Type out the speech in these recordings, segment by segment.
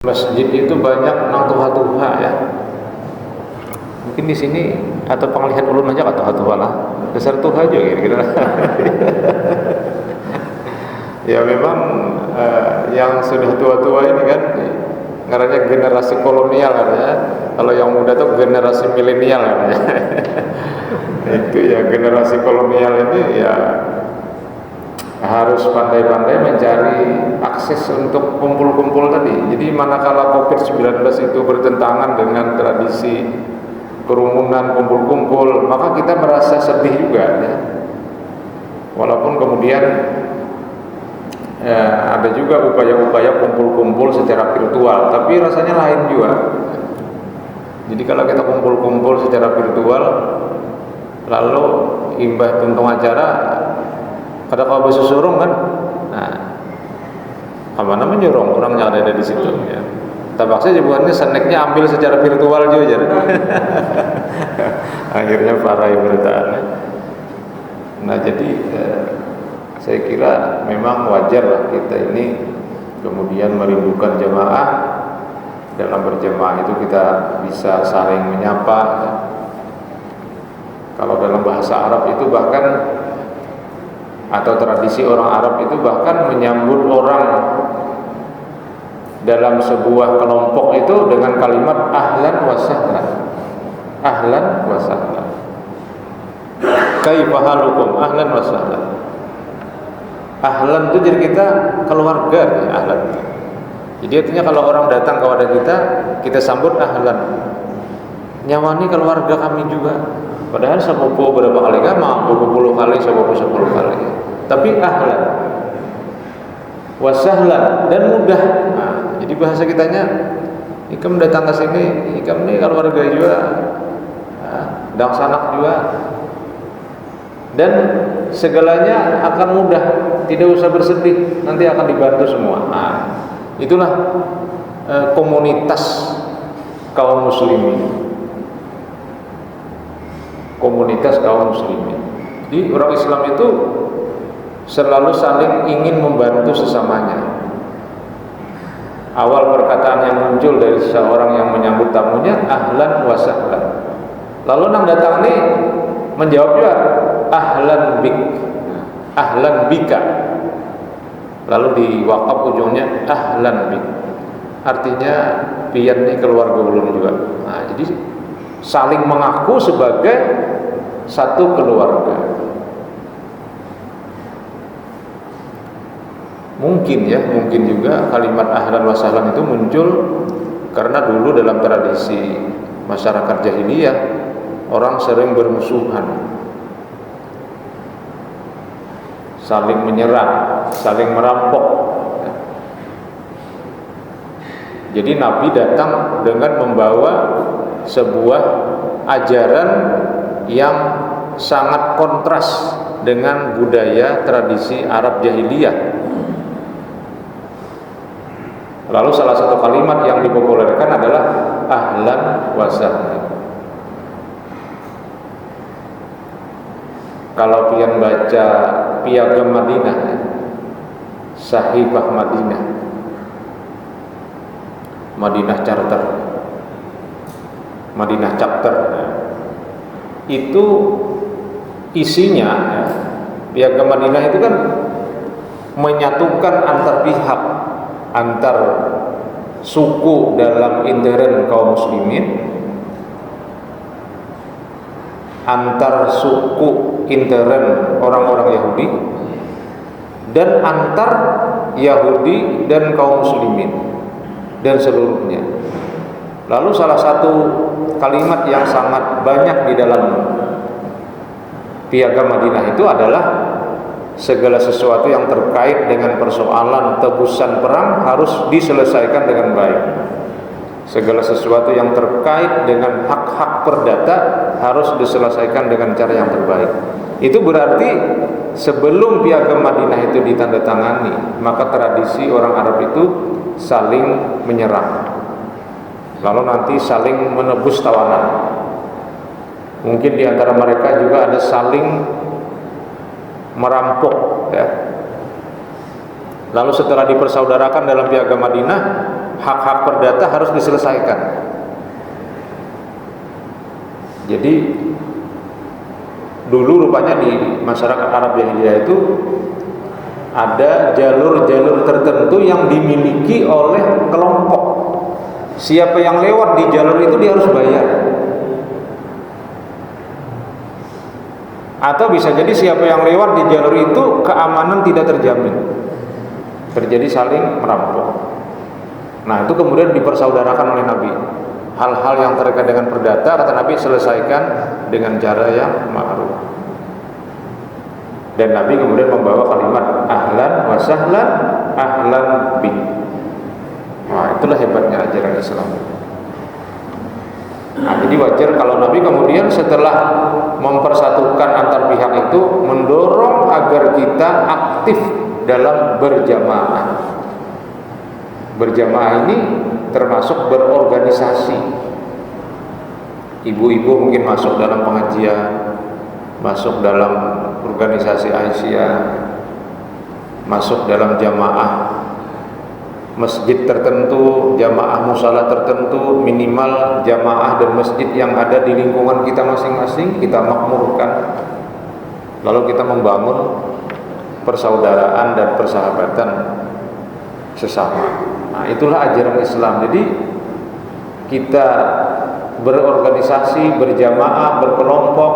Masjid itu banyak nang tuha-tuha ya. Mungkin di sini atau penglihat ulun aja kata tuha lah. Dasar tuha aja kira-kira. Ya memang yang sudah tua-tua ini kan ngaranya generasi kolonial katanya. Kalau yang muda tuh generasi milenial katanya. Itu ya generasi kolonial ini ya harus pandai-pandai mencari akses untuk kumpul-kumpul tadi. Jadi manakala COVID-19 itu bertentangan dengan tradisi kerumunan kumpul-kumpul, maka kita merasa sedih juga ya. Walaupun kemudian ada juga upaya-upaya kumpul-kumpul secara virtual, tapi rasanya lain juga. Jadi kalau kita kumpul-kumpul secara virtual, lalu imbah tuntung acara ada kau bersusurung kan, nah, apa namanya nyurung orang yang ada di situ. Ya. Tabaknya jebuannya snacknya ambil secara virtual juga, akhirnya parah ibaratnya. Nah jadi saya kira memang wajar lah kita ini kemudian merindukan jamaah. Dalam berjamaah itu kita bisa saling menyapa. Kalau dalam bahasa Arab itu bahkan atau tradisi orang Arab itu bahkan menyambut orang dalam sebuah kelompok itu dengan kalimat ahlan wa sahlan. Ahlan wa sahlan. Kaifa halukum? Ahlan wa sahlan. Ahlan itu jadi kita keluarga ya, ahlan. Jadi artinya kalau orang datang kepada kita sambut ahlan. Nyawani keluarga kami juga. Padahal sepupu berapa kali gama, 20 kali, sepupu 10 kali. Tapi ahlan, wasahlan dan mudah. Nah, jadi bahasa kitanya, ikam datang ke sini, ikam ini keluarga juga, dan sanak juga, dan segalanya akan mudah, tidak usah bersedih, nanti akan dibantu semua. Nah, itulah komunitas kaum muslimin. Komunitas kaum muslimin. Jadi orang Islam itu selalu saling ingin membantu sesamanya. Awal perkataan yang muncul dari seseorang yang menyambut tamunya ahlan wa sahlan. Lalu nang datang ini menjawab juga ahlan bik, ahlan bika. Lalu di wakaf ujungnya ahlan bik. Artinya pian nih keluarga ulun juga. Nah, jadi saling mengaku sebagai satu keluarga. Mungkin juga kalimat ahlan wa sahlan itu muncul karena dulu dalam tradisi masyarakat jahiliyah orang sering bermusuhan, saling menyerang, saling merampok. Jadi Nabi datang dengan membawa sebuah ajaran yang sangat kontras dengan budaya tradisi Arab jahiliyah. Lalu salah satu kalimat yang dipopulerkan adalah ahlan wa sahlan. Kalau pian baca Piagam Madinah, Sahifah Madinah, Madinah Charter, Madinah Chapter, itu isinya Piagam Madinah itu kan menyatukan antar pihak, antar suku dalam intern kaum muslimin, antar suku intern orang-orang Yahudi, dan antar Yahudi dan kaum muslimin dan seluruhnya. Lalu salah satu kalimat yang sangat banyak di dalam Piagam Madinah itu adalah segala sesuatu yang terkait dengan persoalan tebusan perang harus diselesaikan dengan baik. Segala sesuatu yang terkait dengan hak-hak perdata harus diselesaikan dengan cara yang terbaik. Itu berarti sebelum Piagam Madinah itu ditandatangani, maka tradisi orang Arab itu saling menyerang, lalu nanti saling menebus tawanan. Mungkin di antara mereka juga ada saling merampok ya. Lalu setelah dipersaudarakan dalam Piagam Madinah, hak-hak perdata harus diselesaikan. Jadi dulu rupanya di masyarakat Arab Jahiliyah itu ada jalur-jalur tertentu yang dimiliki oleh kelompok. Siapa yang lewat di jalur itu dia harus bayar. Atau bisa jadi siapa yang lewat di jalur itu keamanan tidak terjamin, terjadi saling merampok. Nah itu kemudian dipersaudarakan oleh Nabi. Hal-hal yang terkait dengan perdata, kata Nabi, selesaikan dengan cara yang ma'ruf. Dan Nabi kemudian membawa kalimat ahlan wa sahlan ahlan bi. Nah itulah hebatnya ajaran Islam. Nah, jadi wajar kalau Nabi kemudian setelah mempersatukan antar pihak itu mendorong agar kita aktif dalam berjamaah. Berjamaah ini termasuk berorganisasi. Ibu-ibu mungkin masuk dalam pengajian, masuk dalam organisasi Aisyah, masuk dalam jamaah masjid tertentu, jamaah musala tertentu, minimal jamaah dan masjid yang ada di lingkungan kita masing-masing kita makmurkan. Lalu kita membangun persaudaraan dan persahabatan sesama. Nah, itulah ajaran Islam. Jadi kita berorganisasi, berjamaah, berkelompok,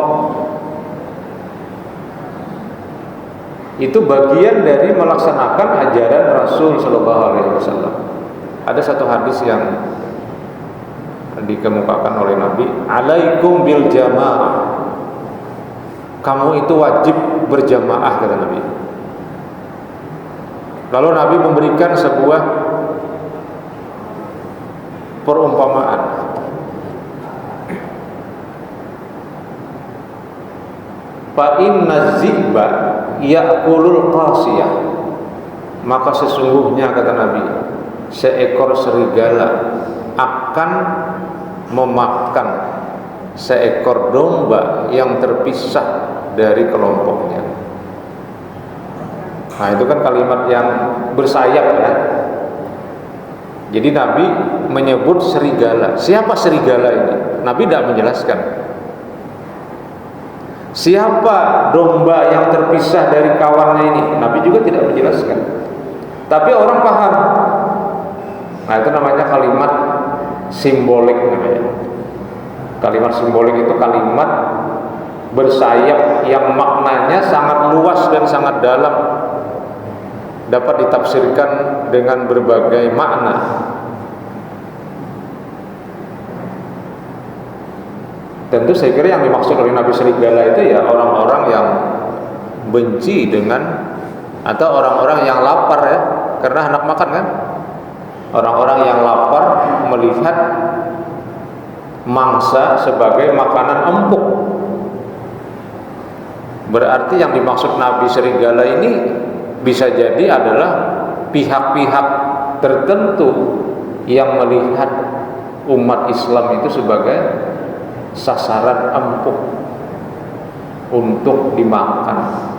itu bagian dari melaksanakan ajaran Rasul Shallallahu Alaihi Wasallam. Ada satu hadis yang dikemukakan oleh Nabi, alaikum bil jamaah, kamu itu wajib berjamaah, kata Nabi. Lalu Nabi memberikan sebuah perumpamaan. Fa inna ziba ya'kulul qasiyah, maka sesungguhnya, kata Nabi, seekor serigala akan memakan seekor domba yang terpisah dari kelompoknya. Nah itu kan kalimat yang bersayap ya. Jadi Nabi menyebut serigala. Siapa serigala ini? Nabi tidak menjelaskan. Siapa domba yang terpisah dari kawannya ini? Nabi juga tidak menjelaskan. Tapi orang paham. Nah itu namanya kalimat simbolik namanya. Kalimat simbolik itu kalimat bersayap yang maknanya sangat luas dan sangat dalam, dapat ditafsirkan dengan berbagai makna. Tentu saya kira yang dimaksud oleh Nabi serigala itu ya orang-orang yang benci dengan, atau orang-orang yang lapar ya, karena hendak makan kan. Orang-orang yang lapar melihat mangsa sebagai makanan empuk. Berarti yang dimaksud Nabi serigala ini bisa jadi adalah pihak-pihak tertentu yang melihat umat Islam itu sebagai sasaran empuk untuk dimakan.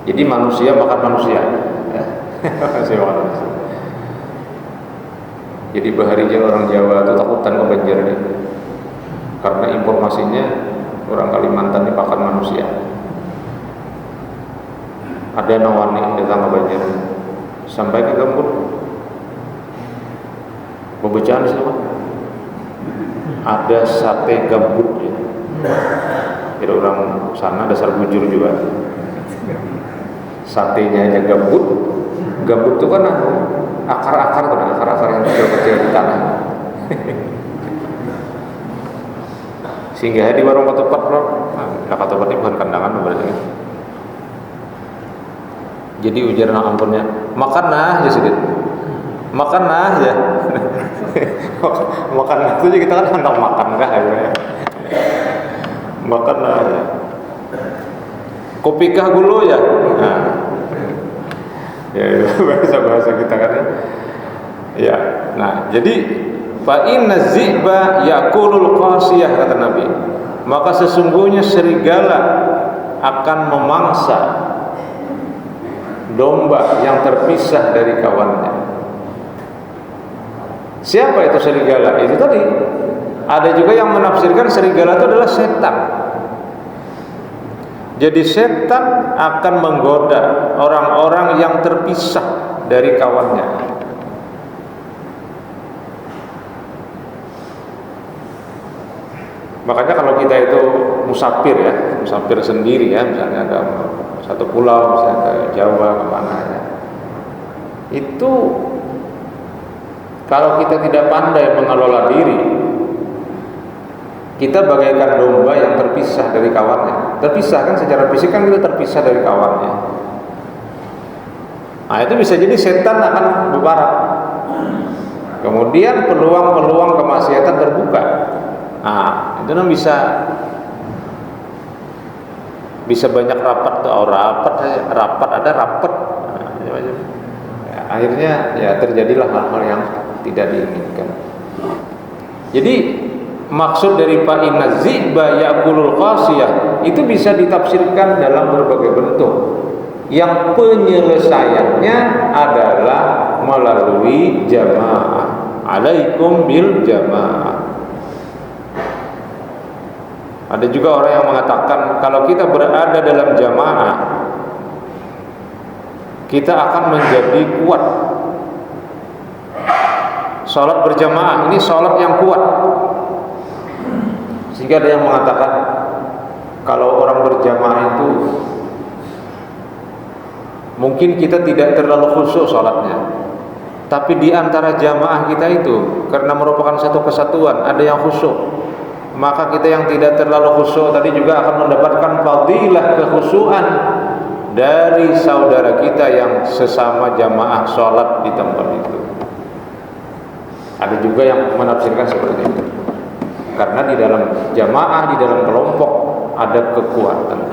Jadi manusia makan manusia ya. Manusia. Jadi baharinya orang Jawa itu takutan kebanjir nih, karena informasinya orang Kalimantan ini makan manusia. Ada nawani datang ke Banjar sampai ke Gambut. Pembacaan di sana ada sate gambut ya. Jadi orang sana dasar bujur juga. Satenya aja gambut. Gambut itu kan akar-akar tuh, akar-akar yang kecil-kecil di tanah. Sehingga di warung ketupat, bro. Nah, ketupat ini bukan kandangan berarti. Jadi ujar nak ampunnya, makan nah ya sedikit. Makan nah ya. Makan nah itu kita kan hendak makan kah ya. Makan nah ya. Kopi kah gulu ya. Nah. Ya bahasa kita kan ya. Ya. Nah, jadi fa inna ziba yaqulul qasiyah, kata Nabi. Maka sesungguhnya serigala akan memangsa domba yang terpisah dari kawannya. Siapa itu serigala? Itu tadi. Ada juga yang menafsirkan serigala itu adalah setan. Jadi setan akan menggoda orang-orang yang terpisah dari kawannya. Makanya kalau kita itu musafir ya, musafir sendiri ya, misalnya ke satu pulau, misalnya ke Jawa, kemana ya, itu kalau kita tidak pandai mengelola diri, kita bagaikan domba yang terpisah dari kawannya. Terpisah kan secara fisik kan kita terpisah dari kawannya. Nah itu bisa jadi setan akan berbarak. Kemudian peluang-peluang kemaksiatan terbuka. Nah itu kan bisa banyak rapat tuh, rapat ada rapat. Ya, akhirnya ya terjadilah hal-hal yang tidak diinginkan. Jadi maksud dari fa'inna zi'ba ya'kulul qasiyah itu bisa ditafsirkan dalam berbagai bentuk. Yang penyelesaiannya adalah melalui jamaah. Alaikum bil jamaah. Ada juga orang yang mengatakan kalau kita berada dalam jamaah, kita akan menjadi kuat. Salat berjamaah ini salat yang kuat. Sehingga ada yang mengatakan kalau orang berjamaah itu mungkin kita tidak terlalu khusyuk salatnya, tapi di antara jamaah kita itu karena merupakan satu kesatuan ada yang khusyuk, maka kita yang tidak terlalu khusyuk tadi juga akan mendapatkan fadilah kekhusyuan dari saudara kita yang sesama jamaah salat di tempat itu. Ada juga yang menafsirkan seperti itu. Karena di dalam jamaah, di dalam kelompok ada kekuatan.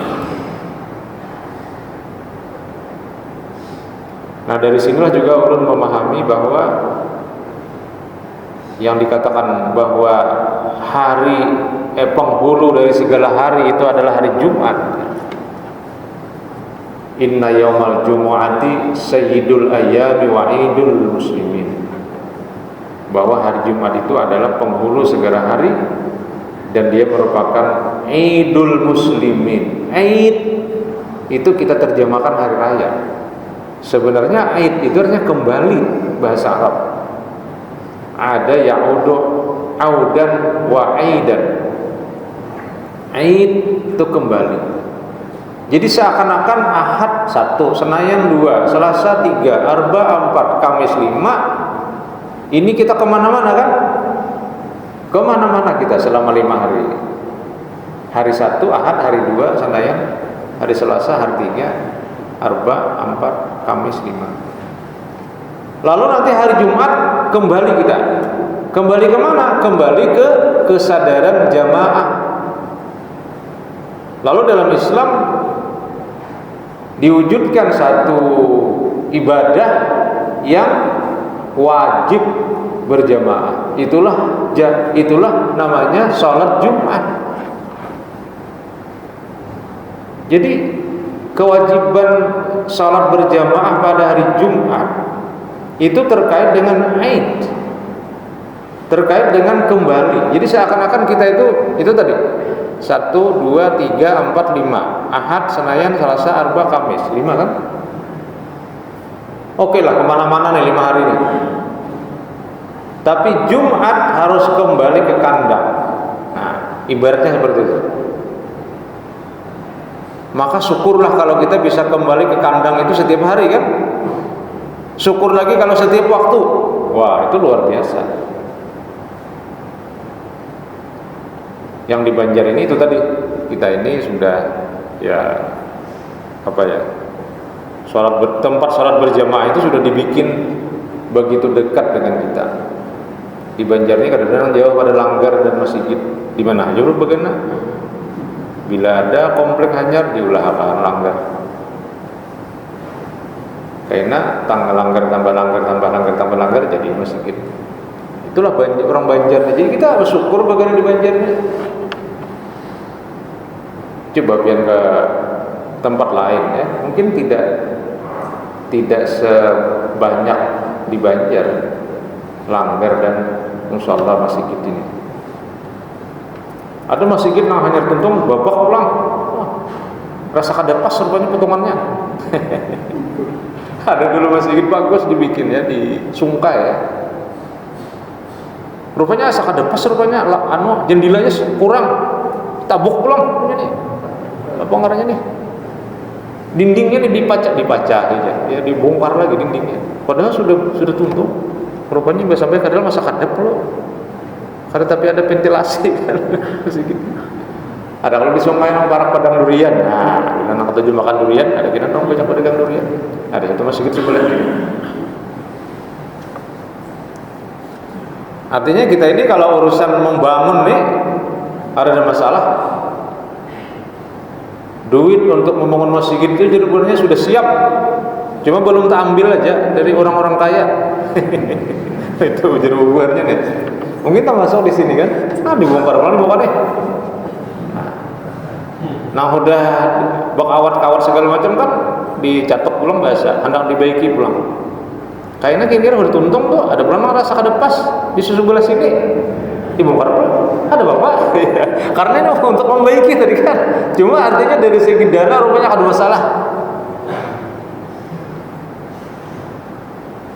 Nah dari sinilah juga ulun memahami bahwa yang dikatakan bahwa penghulu dari segala hari itu adalah hari Jumat. Inna yaumal jumu'ati sayyidul ayyami wa idul muslimin. Bahwa hari Jumat itu adalah penghulu segala hari dan dia merupakan Idul Muslimin. Aid itu kita terjemahkan hari raya. Sebenarnya Aid itu artinya kembali bahasa Arab. Ada ya'udu audan wa aidan. Aid itu kembali. Jadi seakan-akan Ahad 1, Senayan 2, Selasa 3, Arba 4, Kamis 5. Ini kita kemana-mana kan? Kemana-mana kita selama 5 hari. Hari 1 Ahad, hari 2 Senayan, hari Selasa, hari 3 Arba 4, Kamis 5. Lalu nanti hari Jumat kembali kita. Kembali kemana? Kembali ke kesadaran jamaah. Lalu dalam Islam diwujudkan satu ibadah yang wajib berjamaah. Itulah namanya sholat Jumat. Jadi kewajiban sholat berjamaah pada hari Jumat itu terkait dengan Aid, terkait dengan kembali. Jadi seakan-akan kita itu tadi 1, 2, 3, 4, 5 Ahad, Senayan, Selasa, Arba, Kamis 5 kan? Oke lah kemana-mana nih 5 hari ini. Tapi Jumat harus kembali ke kandang. Nah ibaratnya seperti itu. Maka syukurlah kalau kita bisa kembali ke kandang itu setiap hari kan. Syukur lagi kalau setiap waktu. Wah itu luar biasa. Yang di Banjar ini itu tadi, kita ini sudah tempat sholat berjamaah itu sudah dibikin begitu dekat dengan kita. Di Banjar ini kadang-kadang jauh pada langgar dan masjid. Di mana aja bagaimana? Bila ada komplek hanyar diulah-ulah langgar. Karena langgar tambah langgar jadi masjid. Itulah orang Banjar. Jadi kita bersyukur bagaimana di Banjar ini. Coba pian ke tempat lain ya, mungkin tidak tidak sebanyak di Banjar, Langgar dan musola masjid ini. Ada masjid yang hanya tuntung babak pulang, rasa kada pas rupanya potongannya. Ada dulu masjid bagus dibikin ya di Sungkai ya. Rupanya rasa kada pas rupanya, jendilanya kurang, tabuk pulang ini. Apa ngarannya nih? Dindingnya nih dipacah ya, dibongkar lagi dindingnya. Padahal sudah tuntung. Rupanya sampai kadang masa kadep loh. Karena tapi ada ventilasi kan. Ada kalau di Sungai nang barak padang durian. Nah, bila nak tujuh makan durian, ada kita nong banyak pedagang durian. Ada itu masih gitu sebelah ini. Artinya kita ini kalau urusan membangun nih ada masalah. Duit untuk membangun masjid itu sebenarnya sudah siap. Cuma belum terambil aja dari orang-orang kaya. Itu jadi bubarnya nih. Mungkin tak masuk di sini kan? Dibongkar deh. Nah udah bakawat-kawat segala macam kan dicatok pulang bahasa, hendak dibaiki pulang. Kayaknya kira-kira udah tuntung tuh, ada pernah rasa kada pas di sebelah sini dibongkar pulang. Ada bapak, karena ini untuk membaiki tadi kan. Cuma artinya dari segi dana rupanya ada masalah.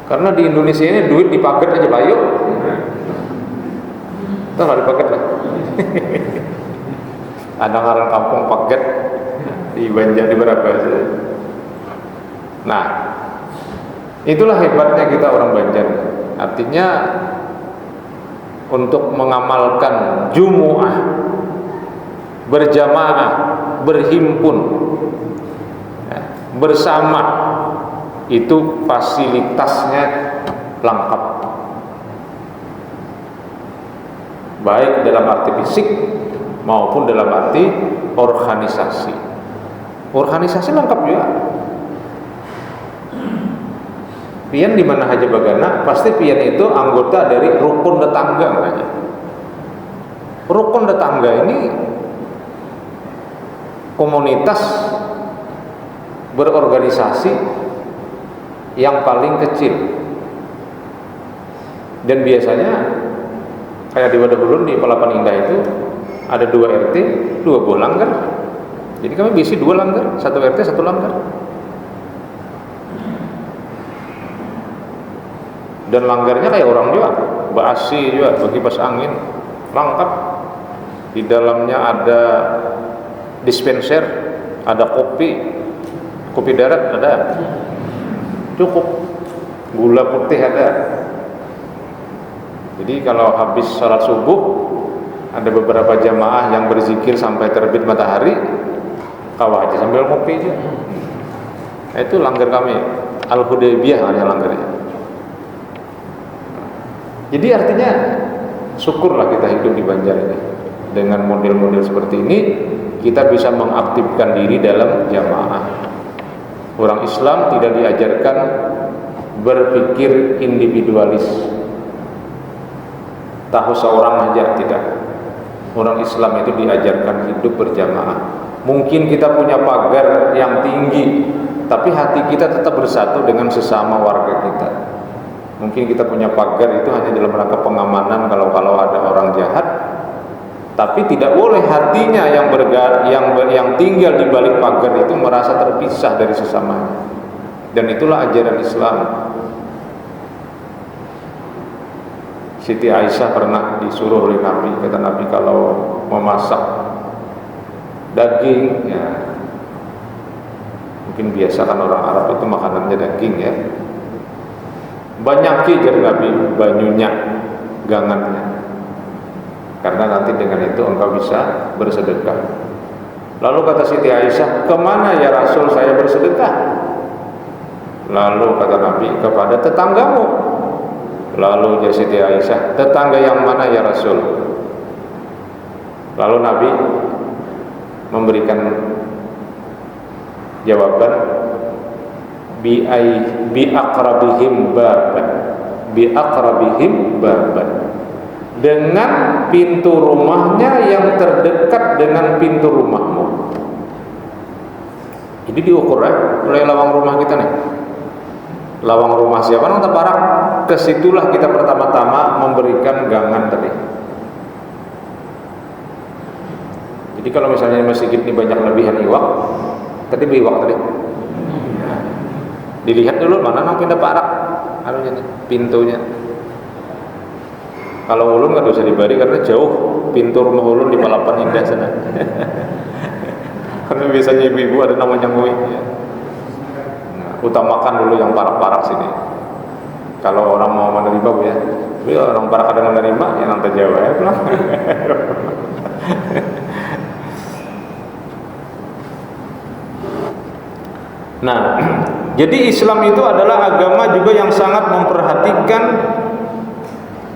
Karena di Indonesia ini duit dipaket aja bayu. Tuh nggak dipaket lah. Ada ngaran kampung paket di Banjar di berapa saja. Nah, itulah hebatnya kita orang Banjar. Artinya untuk mengamalkan jumu'ah, berjamaah, berhimpun ya, bersama, itu fasilitasnya lengkap, baik dalam arti fisik maupun dalam arti organisasi. Organisasi lengkap juga. Pian di mana aja bagana, pasti pian itu anggota dari rukun tetangga namanya. Rukun tetangga ini komunitas berorganisasi yang paling kecil. Dan biasanya kayak di Wadahulun di Palapan Indah itu ada 2 RT, 2 buah langgar. Jadi kami bisi 2 langgar, 1 RT, 1 langgar. Dan langgarnya kayak orang juga, basi juga, bagi pas angin, lengkap. Di dalamnya ada dispenser, ada kopi darat ada, cukup. Gula putih ada. Jadi kalau habis salat subuh, ada beberapa jamaah yang berzikir sampai terbit matahari, kawah aja sambil ngopi aja. Nah, itu langgar kami, Al-Hudaybiyah hanya langgarnya. Jadi artinya syukurlah kita hidup di Banjar ini. Dengan model-model seperti ini kita bisa mengaktifkan diri dalam jamaah. Orang Islam tidak diajarkan berpikir individualis, tahu seorang aja, tidak. Orang Islam itu diajarkan hidup berjamaah. Mungkin kita punya pagar yang tinggi, tapi hati kita tetap bersatu dengan sesama warga kita. Mungkin kita punya pagar itu hanya dalam rangka pengamanan kalau ada orang jahat, tapi tidak boleh hatinya yang tinggal di balik pagar itu merasa terpisah dari sesamanya. Dan itulah ajaran Islam. Siti Aisyah pernah disuruh oleh Nabi, kata Nabi kalau memasak daging ya, mungkin biasa kan orang Arab itu makanannya daging ya, banyaki jar Nabi banyunya, gangannya, karena nanti dengan itu engkau bisa bersedekah. Lalu kata Siti Aisyah, kemana ya Rasul saya bersedekah? Lalu kata Nabi, kepada tetanggamu. Lalu jadi Siti Aisyah, tetangga yang mana ya Rasul? Lalu Nabi memberikan jawaban, bi aqrabihim baban, dengan pintu rumahnya yang terdekat dengan pintu rumahmu. Jadi diukur ya, mulai lawang rumah kita nih, Lawang rumah siapa nang teparak, kesitulah kita pertama-tama memberikan gangan tadi. Jadi kalau misalnya masjid ini banyak lebihan iwak, tadi iwak tadi, dilihat dulu mana nang pindah parak, anunya pintunya. Kalau ulun nggak usah dibari karena jauh pintu rumah ulun di Palapan Indah sana. Karena biasanya ibu-ibu ada namanya ngui. Nah, utamakan dulu yang parak-parak sini. Kalau orang mau menerima bu ya, orang parak ada menerima ya nanti jawab ya. Nah, jadi Islam itu adalah agama juga yang sangat memperhatikan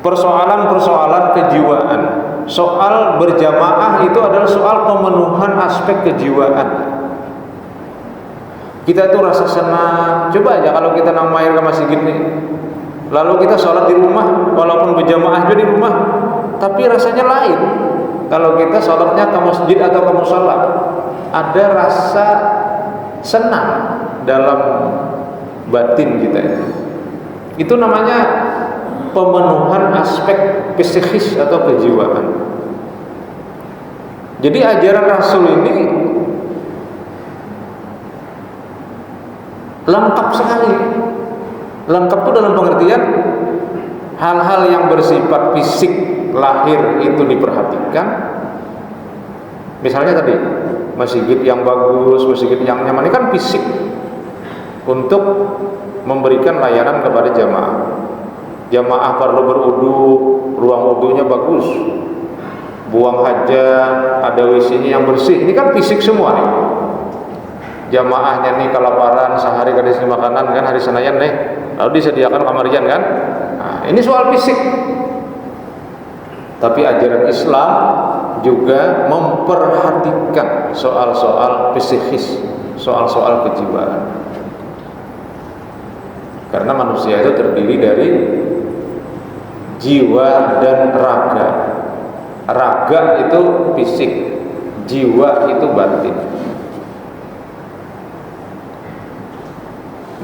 persoalan-persoalan kejiwaan. Soal berjamaah itu adalah soal pemenuhan aspek kejiwaan. Kita itu rasa senang. Coba aja kalau kita namair ke masjid ini, lalu kita sholat di rumah, walaupun berjamaah juga di rumah, tapi rasanya lain. Kalau kita sholatnya ke masjid atau ke mushola, ada rasa senang dalam batin kita. Itu namanya pemenuhan aspek psikis atau kejiwaan. Jadi ajaran Rasul ini lengkap sekali. Lengkap itu dalam pengertian hal-hal yang bersifat fisik lahir itu diperhatikan. Misalnya tadi masjid yang bagus, masjid yang nyaman, ini kan fisik untuk memberikan layanan kepada jamaah. Jamaah perlu berudu, ruang wudunya bagus, buang hajat, ada WC-nya yang bersih. Ini kan fisik semua nih. Jamaahnya nih kelaparan sehari gak dikasih makanan kan, hari Senayan nih, lalu disediakan kamarian kan. Nah, ini soal fisik. Tapi ajaran Islam juga memperhatikan soal-soal psikis, soal-soal kejiwaan. Karena manusia itu terdiri dari jiwa dan raga. Raga itu fisik, jiwa itu batin.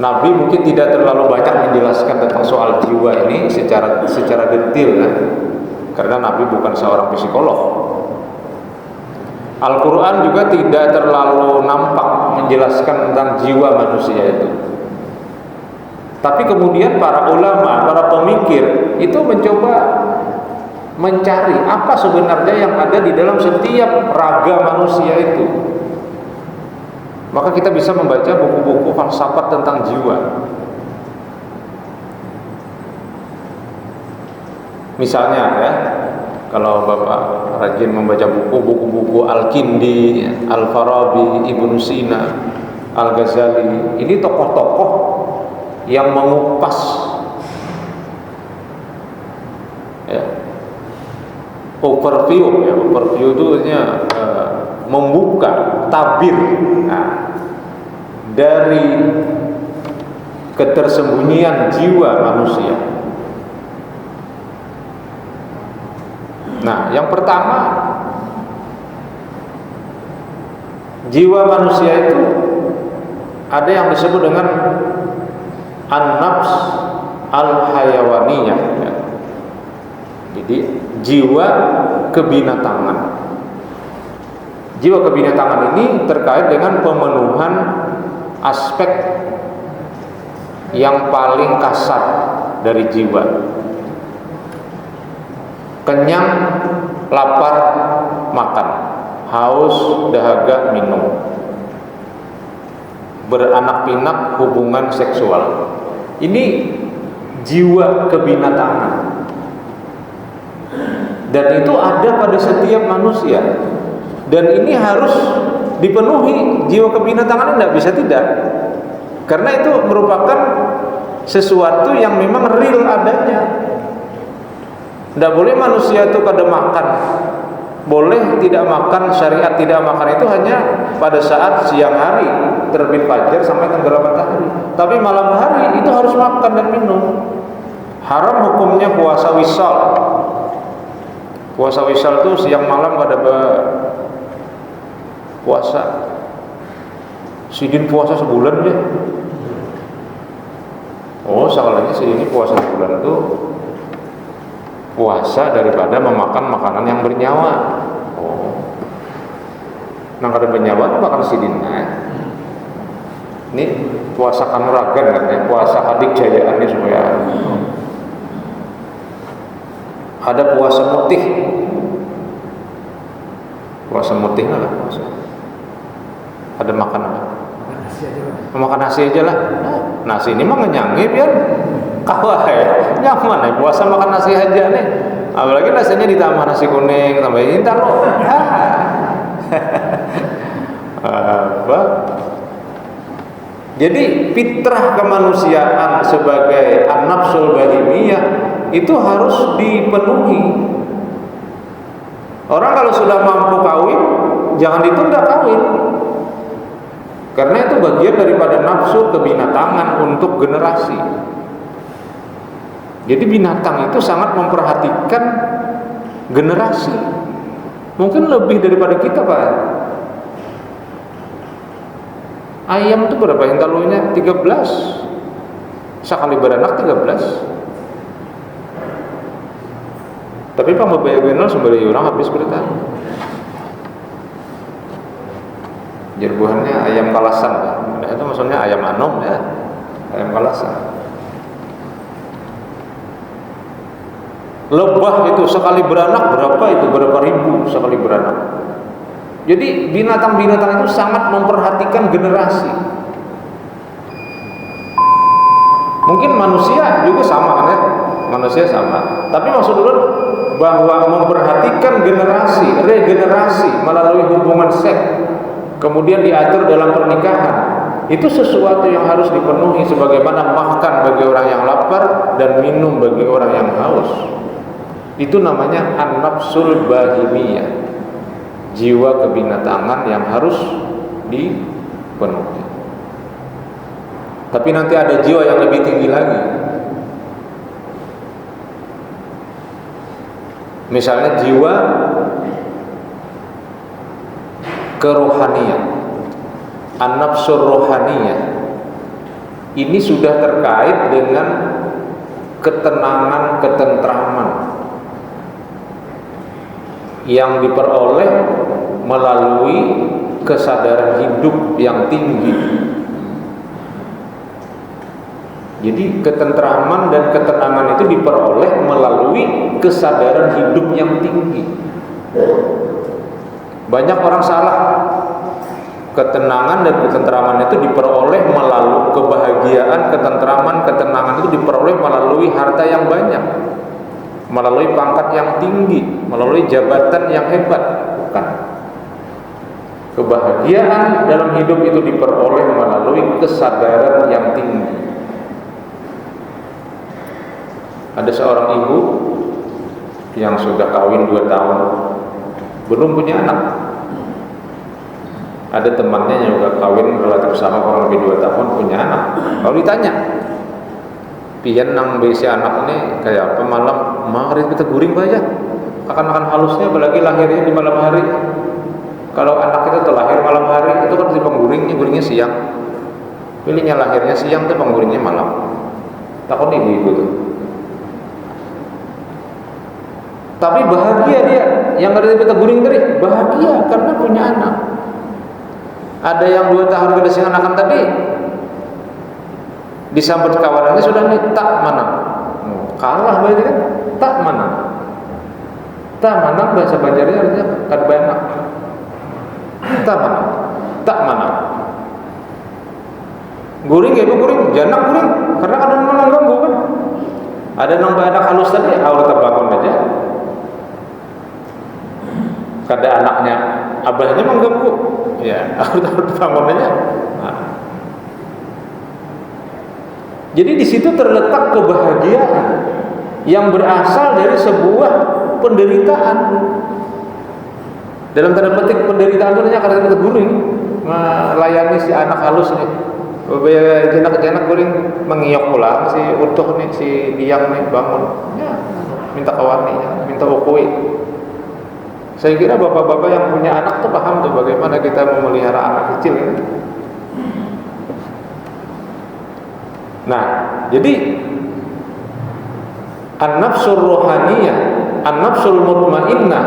Nabi mungkin tidak terlalu banyak menjelaskan tentang soal jiwa ini secara detail ya. Karena Nabi bukan seorang psikolog. Al-Quran juga tidak terlalu nampak menjelaskan tentang jiwa manusia itu. Tapi kemudian para ulama, para pemikir itu mencoba mencari apa sebenarnya yang ada di dalam setiap raga manusia itu. Maka kita bisa membaca buku-buku falsafat tentang jiwa. Misalnya ya, kalau Bapak rajin membaca buku-buku Al-Kindi, Al-Farabi, Ibnu Sina, Al-Ghazali, ini tokoh-tokoh yang mengupas ya, overview itu membuka tabir dari ketersembunyian jiwa manusia. Nah, yang pertama, jiwa manusia itu ada yang disebut dengan an-nafs al-hayawaniyah ya. Jadi jiwa kebinatangan. Jiwa kebinatangan ini terkait dengan pemenuhan aspek yang paling kasar dari jiwa. Kenyang, lapar, makan. Haus, dahaga, minum. Beranak pinak, hubungan seksual. Ini jiwa kebinatangan. Dan itu ada pada setiap manusia. Dan ini harus dipenuhi. Jiwa kebinatangan tidak bisa tidak. Karena itu merupakan sesuatu yang memang real adanya. Tidak boleh manusia itu kada makan. Boleh tidak makan, syariat tidak makan itu hanya pada saat siang hari, terbit fajar sampai tenggelam matahari. Tapi malam hari itu harus makan dan minum. Haram hukumnya puasa wisal. Puasa wisal itu siang malam pada puasa. Sidin puasa sebulan dia. Oh, sekali lagi sih, ini puasa bulan itu puasa daripada memakan makanan yang bernyawa. Oh, nah kada bernyawa itu makan sidina. Ini puasa kanuragan katanya, puasa adik jayaan ini supaya ada puasa mutih. Puasa mutih lah puasa. Ada makan apa? Makan nasi aja lah. Nasi ini mah ngenyangi biar kawah ya. Nyaman ya puasa makan nasi aja nih. Apalagi nasinya ditambah nasi kuning, tambah intan loh. Apa? Jadi fitrah kemanusiaan sebagai an-nafsul bahimiyah itu harus dipenuhi. Orang kalau sudah mampu kawin, jangan ditunda kawin. Karena itu bagian daripada nafsu kebinatangan untuk generasi. Jadi binatang itu sangat memperhatikan generasi. Mungkin lebih daripada kita, Pak. Ayam itu berapa yang talunya? 13. Sekali beranak 13. Tapi pembayaran sembari orang habis berita. Jerbuhannya ayam kalasan, nah, itu maksudnya ayam anom ya, ayam kalasan. Lebah itu sekali beranak berapa itu? Berapa ribu sekali beranak. Jadi binatang-binatang itu sangat memperhatikan generasi. Mungkin manusia juga sama kan ya, manusia sama. Tapi maksud dulu bahwa memperhatikan generasi, regenerasi melalui hubungan seks, kemudian diatur dalam pernikahan, itu sesuatu yang harus dipenuhi sebagaimana makan bagi orang yang lapar dan minum bagi orang yang haus. Itu namanya an-nafsul bahimiyah, jiwa kebinatangan yang harus dipenuhi. Tapi nanti ada jiwa yang lebih tinggi lagi. Misalnya jiwa kerohanian, an-nafsul rohaniyah. Ini sudah terkait dengan ketenangan, ketentraman yang diperoleh melalui kesadaran hidup yang tinggi. Jadi ketentraman dan ketenangan itu diperoleh melalui kesadaran hidup yang tinggi. Banyak orang salah. Ketenangan dan ketentraman itu diperoleh melalui kebahagiaan, ketentraman, ketenangan itu diperoleh melalui harta yang banyak, melalui pangkat yang tinggi, melalui jabatan yang hebat. Bukan. Kebahagiaan dalam hidup itu diperoleh melalui kesadaran yang tinggi. Ada seorang ibu yang sudah kawin 2 tahun, belum punya anak. Ada temannya yang juga kawin relatif sama, kurang lebih 2 tahun, punya anak. Kalau ditanya, pian nang besi anak ini kayak apa, malam hari kita guring aja, akan makan halusnya, apalagi lahirnya di malam hari. Kalau anak kita tuh lahir malam hari, itu kan di penggurungnya siang. Pilihnya lahirnya siang, tuh penggurungnya malam. Takut ibu-ibu tuh. Tapi bahagia dia, yang ada kita guring tadi, bahagia karena punya anak. Ada yang 2 tahun kedasian anak tadi, disambut kawanannya sudah nih tak mana, kalah berarti kan, tak mana, tak mana bahasa Banjarnya artinya kad banyak, tak mana, guring ya guring, janak guring, karena ada yang ganggu kan, ada yang anak halus tadi, awal terbangun aja. Kada anaknya, abahnya mengganggu, ya harus bangunannya. Nah. Jadi di situ terletak kebahagiaan yang berasal dari sebuah penderitaan. Dalam tanda petik penderitaan itu hanya karena kita guring melayani si anak halus nih. Jenak-jenak guring mengiok pulang si utuh nih, si biang nih bangun, ya, minta kawani, minta ukui. Saya kira bapak-bapak yang punya anak tuh paham tuh bagaimana kita memelihara anak kecil ini. Nah, jadi an-nafsul rohaniyah, an-nafsul mutmainnah,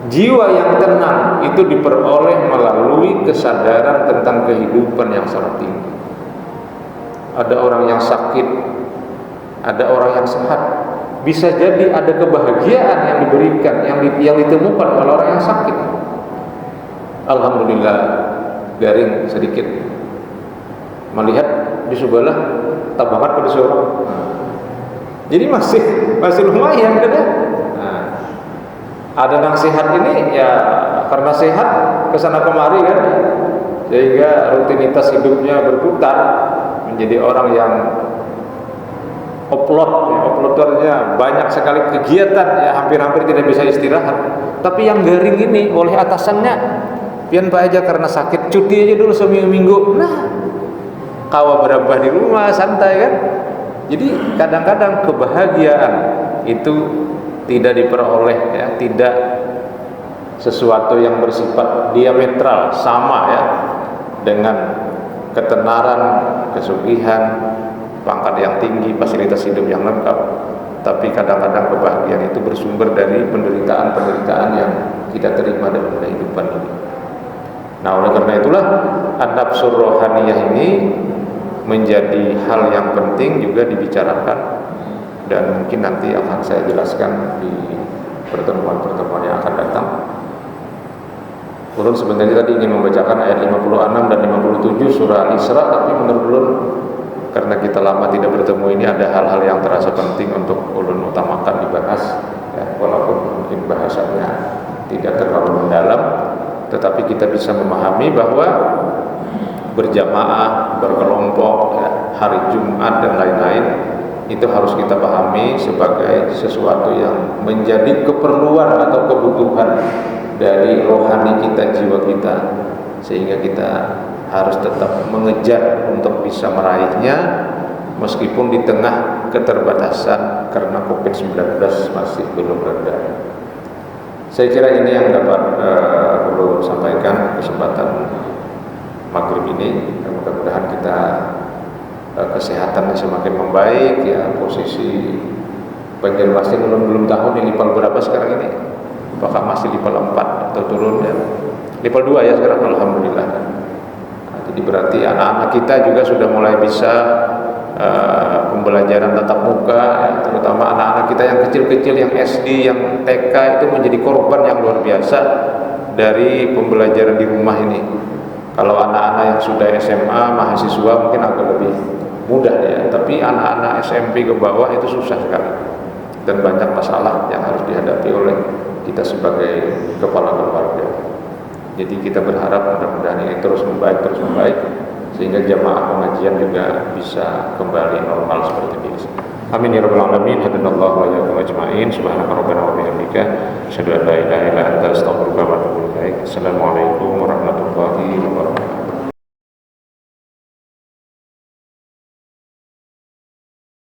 jiwa yang tenang itu diperoleh melalui kesadaran tentang kehidupan yang sangat tinggi. Ada orang yang sakit, ada orang yang sehat. Bisa jadi ada kebahagiaan yang diberikan, yang ditemukan oleh orang yang sakit. Alhamdulillah, garing sedikit, melihat di sebelah tambahan pada seorang. Jadi masih lumayan kan ya. Nah, ada yang sehat ini ya karena sehat kesana kemari kan, sehingga rutinitas hidupnya berputar menjadi orang yang uploadnya banyak sekali kegiatan, ya hampir-hampir tidak bisa istirahat. Tapi yang garing ini oleh atasannya, pian Pak aja karena sakit cuti aja dulu seminggu. Nah, kawa berabah di rumah santai kan. Jadi kadang-kadang kebahagiaan itu tidak diperoleh ya, tidak sesuatu yang bersifat diametral sama ya dengan ketenaran, kesugihan, pangkat yang tinggi, fasilitas hidup yang lengkap. Tapi kadang-kadang kebahagiaan itu bersumber dari penderitaan-penderitaan yang kita terima dalam kehidupan ini. Nah, oleh karena itulah an-nafsul rohaniyah ini menjadi hal yang penting juga dibicarakan, dan mungkin nanti akan saya jelaskan di pertemuan-pertemuan yang akan datang. Ulun sebenarnya tadi ingin membacakan ayat 56 dan 57 surah Al-Isra, tapi menurut ulun karena kita lama tidak bertemu ini ada hal-hal yang terasa penting untuk ulun utamakan dibahas ya, walaupun mungkin bahasanya tidak terlalu mendalam, tetapi kita bisa memahami bahwa berjamaah, berkelompok ya, hari Jumat dan lain-lain itu harus kita pahami sebagai sesuatu yang menjadi keperluan atau kebutuhan dari rohani kita, jiwa kita, sehingga kita harus tetap mengejar untuk bisa meraihnya meskipun di tengah keterbatasan karena COVID-19 masih belum reda. Saya kira ini yang dapat perlu sampaikan kesempatan maghrib ini. Mudah-mudahan kita kesehatannya semakin membaik ya. Posisi banjir pasti belum tahu nih level berapa sekarang ini, apakah masih level 4 atau turun ya, level 2 ya sekarang, alhamdulillah. Nah, jadi berarti anak-anak kita juga sudah mulai bisa pembelajaran tatap muka ya, terutama anak-anak kita yang kecil-kecil, yang SD, yang TK itu menjadi korban yang luar biasa dari pembelajaran di rumah ini. Kalau anak-anak yang sudah SMA, mahasiswa mungkin agak lebih mudah ya, tapi anak-anak SMP ke bawah itu susah sekali dan banyak masalah yang harus dihadapi oleh kita sebagai kepala keluarga. Jadi kita berharap mudah-mudahan ini terus membaik sehingga jamaah pengajian juga bisa kembali normal seperti biasa. Amin ya rabbal alamin. Hadanallahu wa iyyakum ajmain. Subhanaka rabbana wa bihamdika asyhadu an la ilaha illa anta astaghfiruka wa atubu ilaik. Assalamualaikum